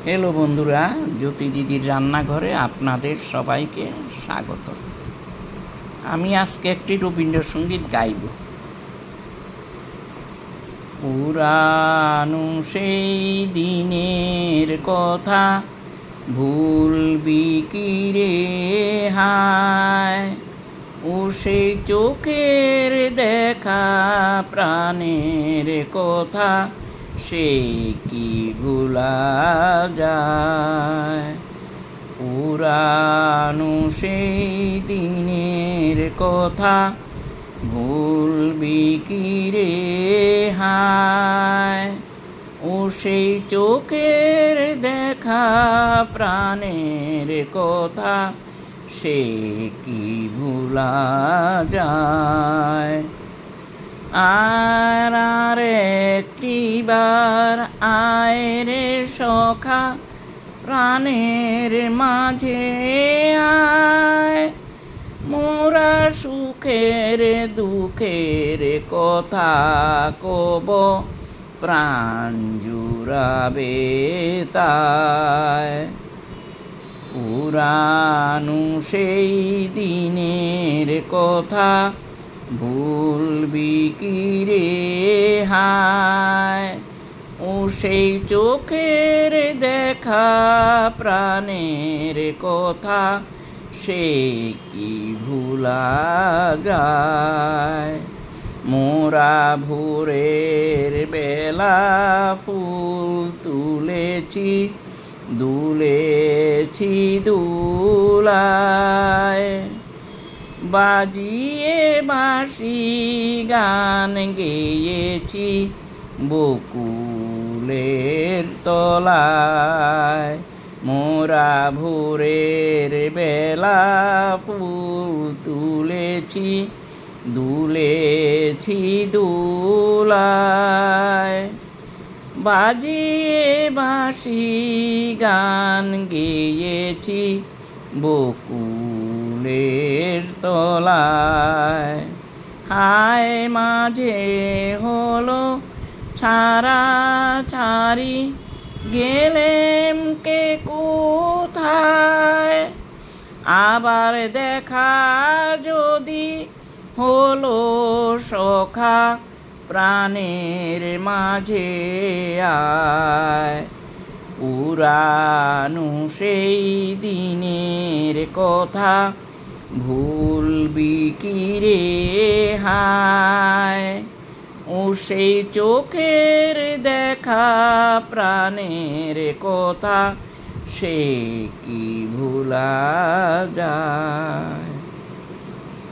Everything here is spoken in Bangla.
হ্যালো বন্ধুরা, জ্যোতি দিদির রান্নাঘরে আপনাদের সবাইকে স্বাগত। আমি আজকে একটি রবীন্দ্রসঙ্গীত গাইব। পুরানো সেই দিনের কথা ভুলবি কি রে হায়, ও সেই চোখের দেখা প্রাণের কথা সে কি ভুলা যায়। পুরানো সেই দিনের কথা ভুলবি কি রে হায়, ও সেই চোখের দেখা প্রাণের কথা সে কি ভুলা যায়। আর একটিবার আয় রে সখা প্রাণের মাঝে আয়, মোরা সুখের দুঃখের কথা কব প্রাণ জুড়াবে তাই। পুরানো সেই দিনের কথা ভুলবি কি রে হায়, ও সেই চোখের দেখা প্রাণের কথা সে কি ভুলা যায়। মোরা ভোরের বেলা ফুল তুলেছি দুলেছি দুলায়, বাজিয়ে বাঁশি গান গেয়েছি বকুলের তলায়। মোরা ভোরের বেলা ফুল তুলেছি দুলেছি দুলায়, বাজিয়ে বাঁশি গান গেয়েছি বকুলের তলায়। হায় মাঝে হলো ছাড়া ছাড়ি গেলেম কে কোথায়, আবার দেখা যদি হলো সখা প্রাণের মাঝে আয়। পুরানো সেই দিনের কথা ভুলবি কি রে হায়, ও সেই চোখের দেখা প্রাণের কথা সে কি ভুলা যায়।